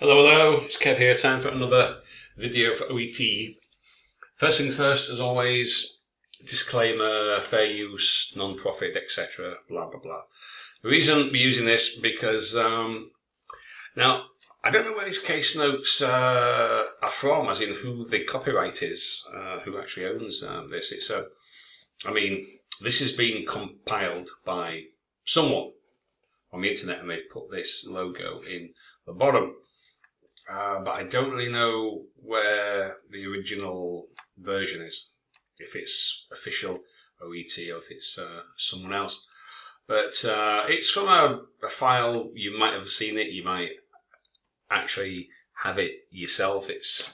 Hello, it's Kev here, time for another video for OET. First things first, as always, disclaimer, fair use, non-profit, etc, blah blah blah. The reason we're using this because, now, I don't know where these case notes are from, as in who the copyright is, who actually owns this. This has been compiled by someone on the internet and they've put this logo in the bottom. But I don't really know where the original version is, if it's official OET or if it's someone else. But it's from a file. You might have seen it, you might actually have it yourself. It's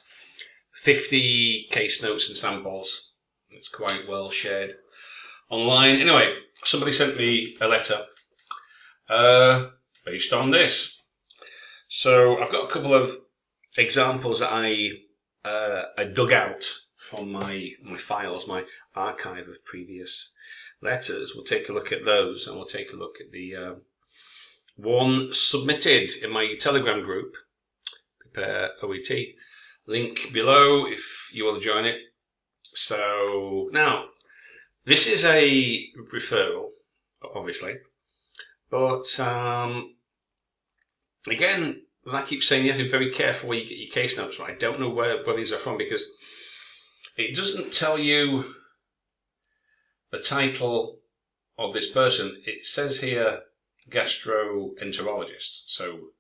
50 case notes and samples. It's quite well shared online. Anyway, somebody sent me a letter based on this. So I've got a couple of examples that I dug out from my files, my archive of previous letters. We'll take a look at those, and we'll take a look at the one submitted in my Telegram group, Prepare OET. Link below if you want to join it. So now, this is a referral, obviously, but again, as I keep saying, you have to be very careful where you get your case notes from. I don't know where these are from because it doesn't tell you the title of this person. It says here gastroenterologist. So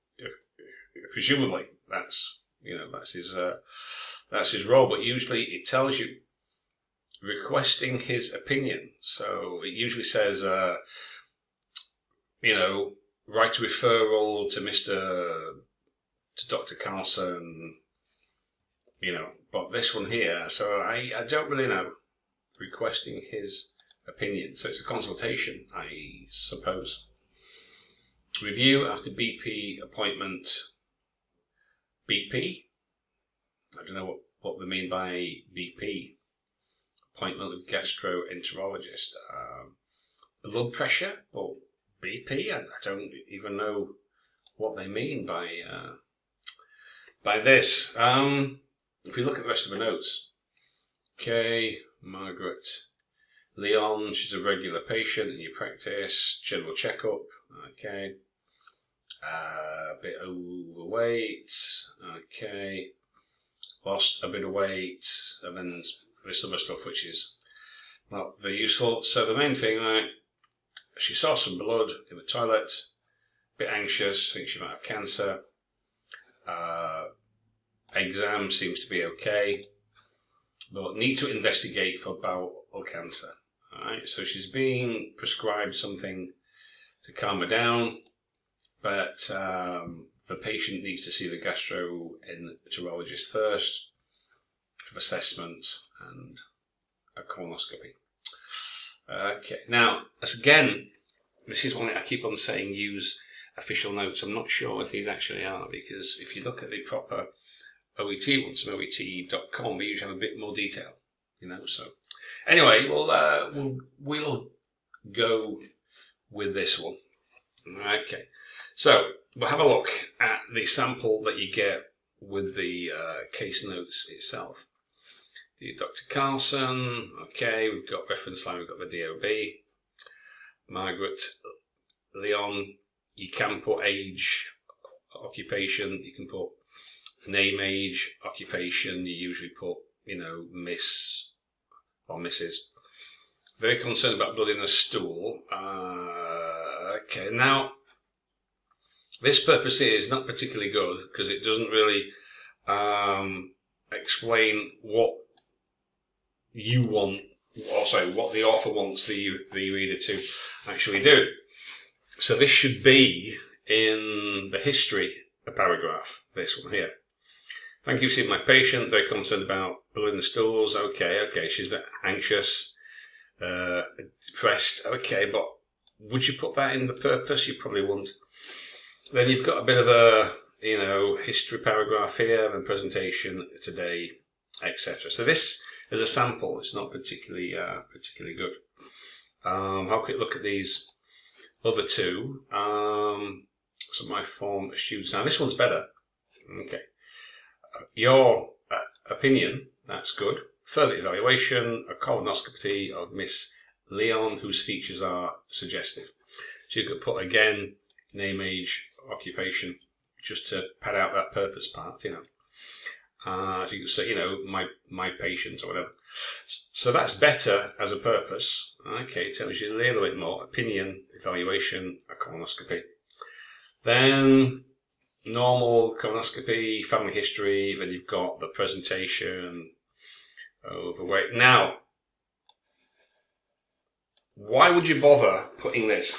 presumably that's his role. But usually it tells you requesting his opinion. So it usually says write a referral to Dr. Carlson, but this one here, so I don't really know, requesting his opinion. So it's a consultation, I suppose. Review after BP appointment. BP? I don't know what they mean by BP. Appointment with gastroenterologist. Blood pressure? Well, BP? I don't even know what they mean by this. If we look at the rest of the notes, okay, Margaret Leon, she's a regular patient in your practice, general checkup, okay, a bit overweight, okay, lost a bit of weight, and then there's other stuff which is not very useful. So the main thing, right, she saw some blood in the toilet, a bit anxious, thinks she might have cancer. Exam seems to be okay, but need to investigate for bowel cancer. Alright, so she's being prescribed something to calm her down, but the patient needs to see the gastroenterologist first for assessment and a colonoscopy. Okay, now, again, this is one I keep on saying use official notes. I'm not sure if these actually are, because if you look at the proper OET ones from OET.com, we usually have a bit more detail, so anyway, we'll go with this one. Okay, so we'll have a look at the sample that you get with the case notes itself. Dr. Carlson, okay, we've got reference line, we've got the DOB. Margaret Leon, you can put age, occupation, you can put name, age, occupation, you usually put, Miss or Mrs. Very concerned about blood in the stool. Okay, now, this purpose here is not particularly good because it doesn't really explain what you want, or sorry, what the author wants the reader to actually do. So this should be in the history paragraph, this one here. Thank you for seeing my patient, very concerned about blood in the stools. Okay, she's a bit anxious, depressed. Okay, but would you put that in the purpose? You probably wouldn't. Then you've got a bit of a, history paragraph here and presentation today, etc. So this is a sample. It's not particularly good. Have a quick look at these other two. So my form students. Now this one's better. Okay. Your opinion, that's good. Further evaluation, a colonoscopy of Miss Leon, whose features are suggestive. So you could put again name, age, occupation, just to pad out that purpose part, you know. So you could say, you know, my patient or whatever. So that's better as a purpose. Okay, it tells you a little bit more. Opinion, evaluation, a colonoscopy. Then normal colonoscopy, family history, then you've got the presentation, overweight. Now, why would you bother putting this?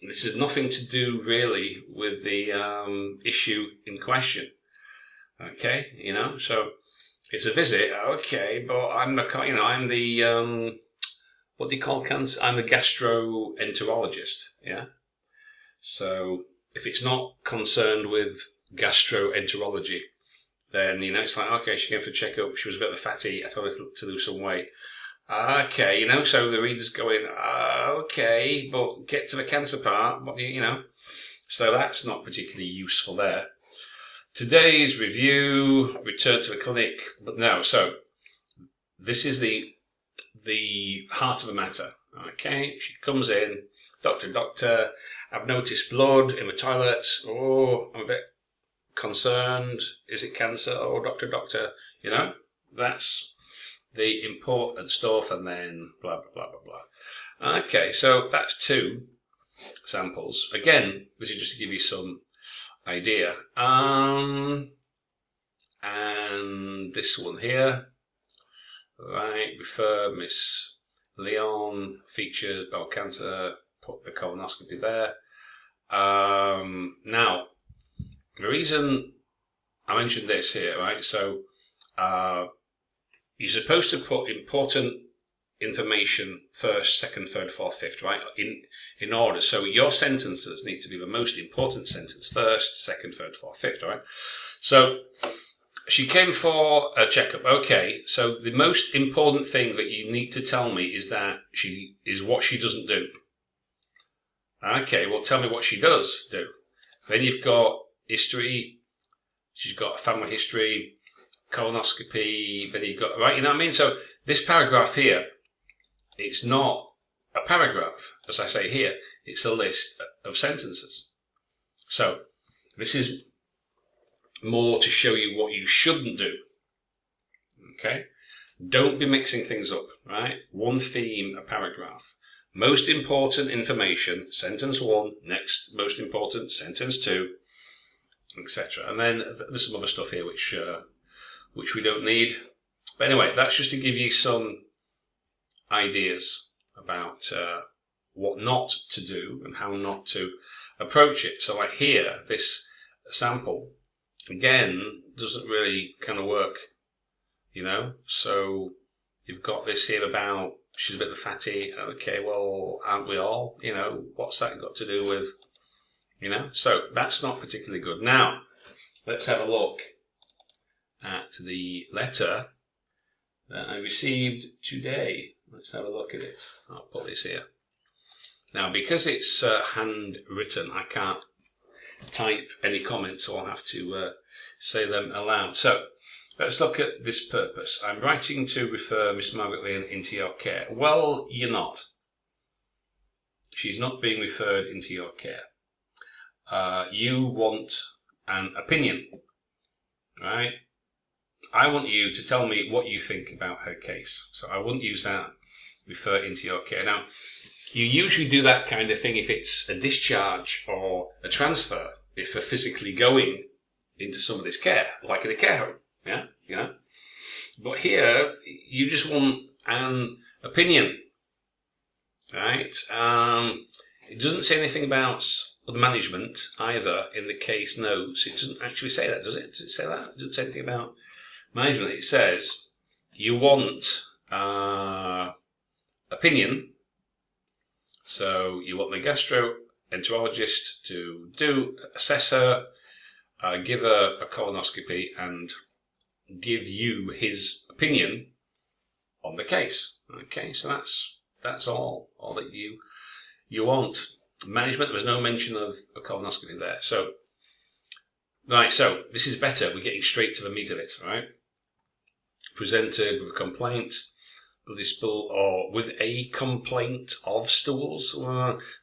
This has nothing to do really with the issue in question. Okay, you know, so it's a visit. Okay, but I'm the what do you call cancer? I'm the gastroenterologist. Yeah. So if it's not concerned with gastroenterology, then you know it's like, okay, she came for a checkup. She was a bit of a fatty. I told her to lose some weight. Okay, you know, so the reader's going, okay, but get to the cancer part. What do you know? So that's not particularly useful there. Today's review, return to the clinic, but no. So this is the heart of the matter. Okay, she comes in, doctor, I've noticed blood in the toilet. Oh, I'm a bit concerned. Is it cancer? Oh, doctor, you know, that's the important stuff, and then blah, blah, blah, blah, blah. Okay, so that's 2 samples. Again, this is just to give you some idea. And this one here, right, refer Miss Leon, features, bowel cancer, put the colonoscopy there. Now, the reason I mentioned this here, right, so you're supposed to put important information first, second, third, fourth, fifth, right? In order. So your sentences need to be the most important sentence first, second, third, fourth, fifth, right? So she came for a checkup. Okay, so the most important thing that you need to tell me is what she doesn't do. Okay, well tell me what she does do. Then you've got history. She's got a family history, colonoscopy. Then you've got, right, you know what I mean? So this paragraph here, it's not a paragraph, as I say here. It's a list of sentences. So this is more to show you what you shouldn't do. Okay? Don't be mixing things up, right? One theme, a paragraph. Most important information, sentence 1. Next most important, sentence 2, etc. And then there's some other stuff here which we don't need. But anyway, that's just to give you some ideas about what not to do and how not to approach it. So like here, this sample, again, doesn't really kind of work, you know. So you've got this here about she's a bit of a fatty. Okay, well, aren't we all? You know, what's that got to do with, you know? So that's not particularly good. Now, let's have a look at the letter that I received today. Let's have a look at it. I'll put this here. Now, because it's handwritten, I can't type any comments, so I'll have to say them aloud. So, let's look at this purpose. I'm writing to refer Miss Margaret Leon into your care. Well, you're not. She's not being referred into your care. You want an opinion, right? I want you to tell me what you think about her case. So I wouldn't use that, refer into your care. Now, you usually do that kind of thing if it's a discharge or a transfer, if they're physically going into somebody's care, like in a care home. Yeah, you know. But here, you just want an opinion, right? It doesn't say anything about the management either in the case notes. It doesn't actually say that, does it? Does it say that? It doesn't say anything about management. It says you want opinion. So you want the gastroenterologist to assess her, give her a colonoscopy, and give you his opinion on the case. Okay, so that's all that you want. Management, there's no mention of a colonoscopy there. So Right, so this is better. We're getting straight to the meat of it, right? Presented with a complaint, bloody stool, or with a complaint of stools,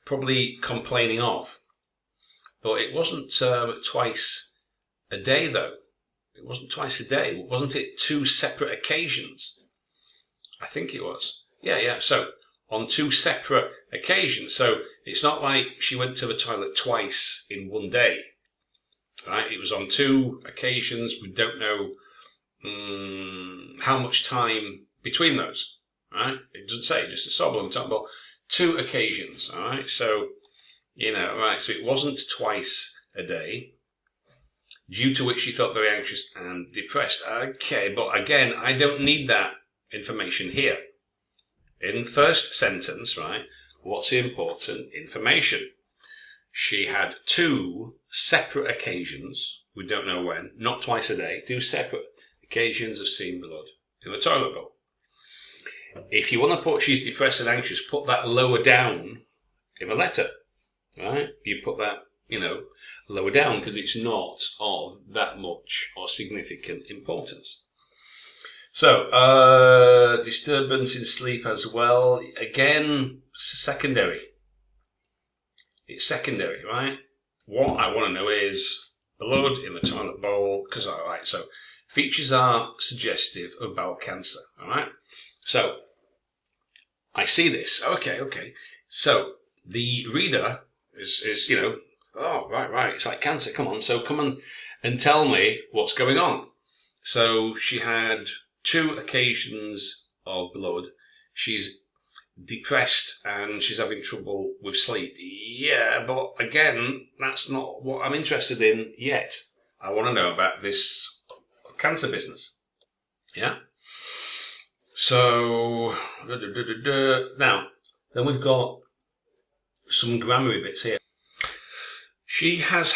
probably complaining of. But it wasn't twice a day, though. It wasn't twice a day. Wasn't it 2 separate occasions? I think it was. Yeah. So on 2 separate occasions. So it's not like she went to the toilet twice in one day. Right? It was on 2 occasions. We don't know how much time between those. Right? It doesn't say, just a sob. I'm talking about 2 occasions. All right. So, right. So it wasn't twice a day, due to which she felt very anxious and depressed. Okay, but again, I don't need that information here. In the first sentence, right, what's the important information? She had 2 separate occasions, we don't know when, not twice a day, 2 separate occasions of seeing blood in the toilet bowl. If you want to put she's depressed and anxious, put that lower down in the letter, right? You put that, lower down, because it's not of that much or significant importance. So, disturbance in sleep as well. Again, secondary. It's secondary, right? What I want to know is blood in the toilet bowl, because, alright, so features are suggestive of bowel cancer, alright? So, I see this. Okay. So, the reader is oh, right, it's like cancer, come on, so come on and tell me what's going on. So she had 2 occasions of blood. She's depressed and she's having trouble with sleep. Yeah, but again, that's not what I'm interested in yet. I want to know about this cancer business. Yeah? So, now, then we've got some grammar bits here. She has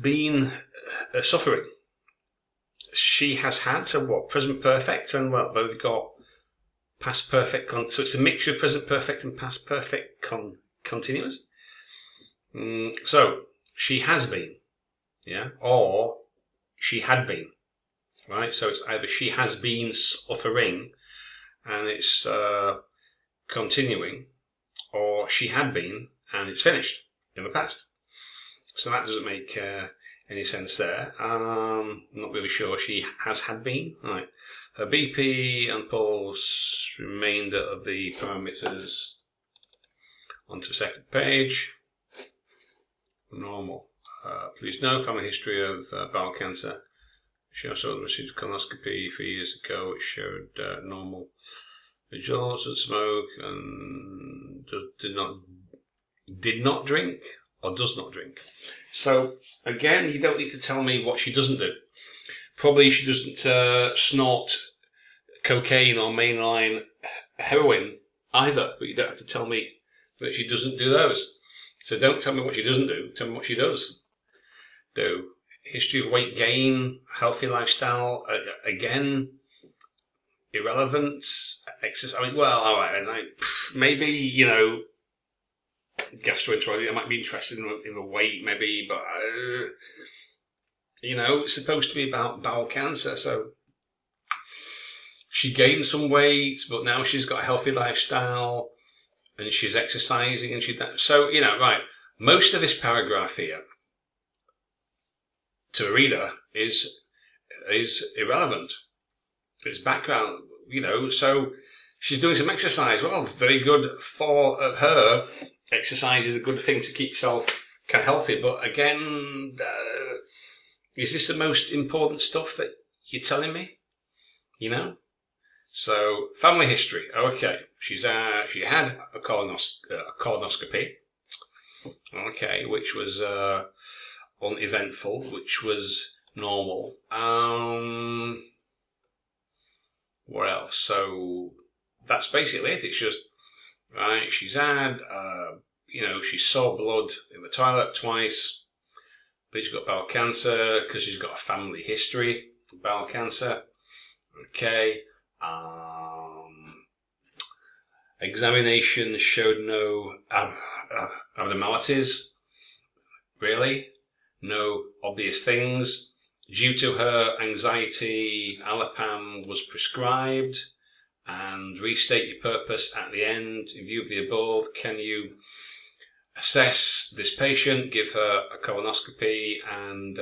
been suffering. She has had, so what, present perfect, and what, we've got past perfect, so it's a mixture of present perfect and past perfect continuous. So, she has been, yeah, or she had been, right? So it's either she has been suffering, and it's continuing, or she had been, and it's finished in the past. So that doesn't make any sense there. I'm not really sure. She has had been. Right. Her BP and pulse, remainder of the parameters. Onto the second page. Normal. Please note, family history of bowel cancer. She also received colonoscopy 3 years ago, which showed normal results, and smoke, and did not drink, or does not drink. So, again, you don't need to tell me what she doesn't do. Probably she doesn't snort cocaine or mainline heroin either, but you don't have to tell me that she doesn't do those. So don't tell me what she doesn't do, tell me what she does do. History of weight gain, healthy lifestyle, again, irrelevant. Exercise, alright, maybe, gastroenterology, I might be interested in the weight, maybe, but, it's supposed to be about bowel cancer, so she gained some weight, but now she's got a healthy lifestyle, and she's exercising, and so, right, most of this paragraph here, to a reader, is irrelevant. It's background, so she's doing some exercise. Well, very good for her. Exercise is a good thing to keep yourself kind of healthy, but again, is this the most important stuff that you're telling me? So family history. Okay, she had a colonoscopy. Okay, which was uneventful, which was normal. What else? So that's basically it. It's just, right, she's had, she saw blood in the toilet twice, but she's got bowel cancer because she's got a family history of bowel cancer. Okay. Examination showed no abnormalities, really. No obvious things. due to her anxiety, Alapam was prescribed, and restate your purpose at the end. In view of the above, can you assess this patient, give her a colonoscopy, and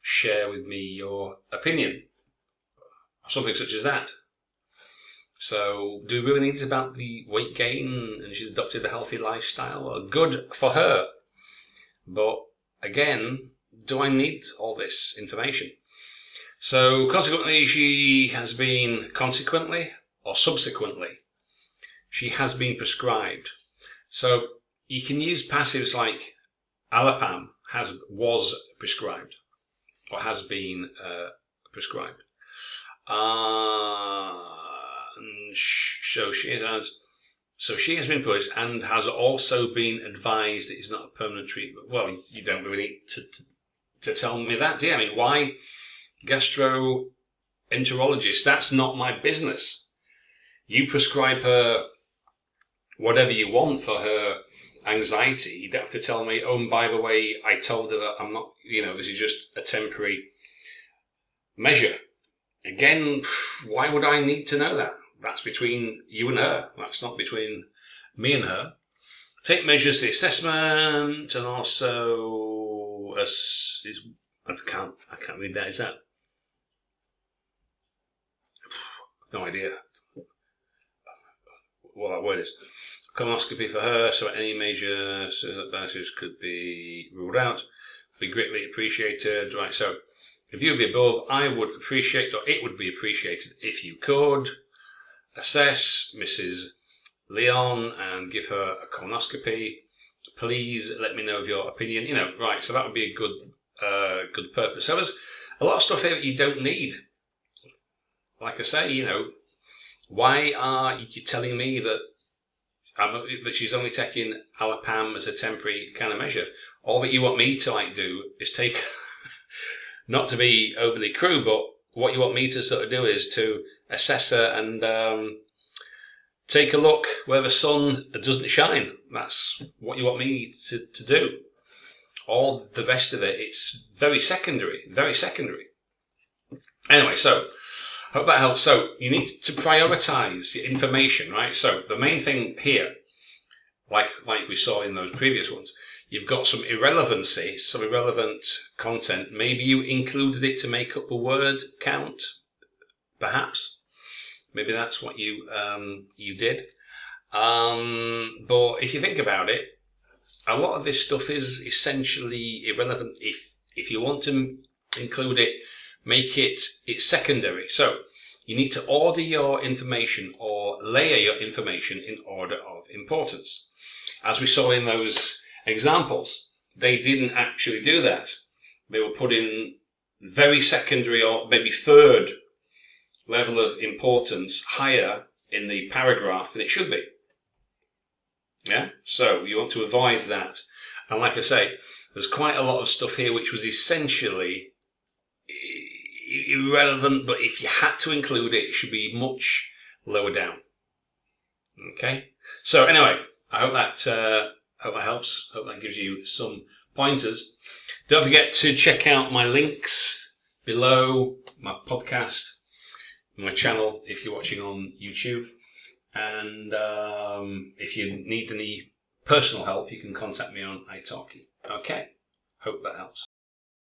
share with me your opinion? Something such as that. So, do we really need about the weight gain and she's adopted a healthy lifestyle? Well, good for her. But again, do I need all this information? So, consequently, she has been prescribed. So, you can use passives like Alapam was prescribed or has been prescribed. So she has been pushed and has also been advised it is not a permanent treatment. Well, you don't really need to tell me that, do you? I mean, why gastroenterologist? That's not my business. You prescribe her whatever you want for her anxiety. You don't have to tell me, oh, and by the way, I told her that I'm not, this is just a temporary measure. Again, why would I need to know that? That's between you and her. That's not between me and her. Take measures for the assessment, and also I can't read that. Is that? No idea what that word is. Colonoscopy for her, so any major biases could be ruled out. Be greatly appreciated. Right, so in view of the above, it would be appreciated if you could assess Mrs. Leon and give her a colonoscopy. Please let me know of your opinion. Right, so that would be a good purpose. So there's a lot of stuff here that you don't need. Like I say, why are you telling me that she's only taking Alapam as a temporary kind of measure? All that you want me to do is take, not to be overly crude, but what you want me to sort of do is to assess her and take a look where the sun doesn't shine. That's what you want me to do. All the rest of it, it's very secondary. Anyway, so hope that helps. So you need to prioritize your information, right? So the main thing here, like we saw in those previous ones, you've got some irrelevancy, some irrelevant content. Maybe you included it to make up a word count, perhaps. Maybe that's what you did. But if you think about it, a lot of this stuff is essentially irrelevant. If you want to include it, make it's secondary. So you need to order your information or layer your information in order of importance. As we saw in those examples, they didn't actually do that. They were put in very secondary or maybe third level of importance, higher in the paragraph than it should be. Yeah, so you want to avoid that. And like I say, there's quite a lot of stuff here which was essentially irrelevant, but if you had to include it, it should be much lower down. Okay, so anyway, I hope that helps. Hope that gives you some pointers. Don't forget to check out my links below, my podcast, my channel if you're watching on YouTube. And if you need any personal help, you can contact me on italki. Okay, hope that helps.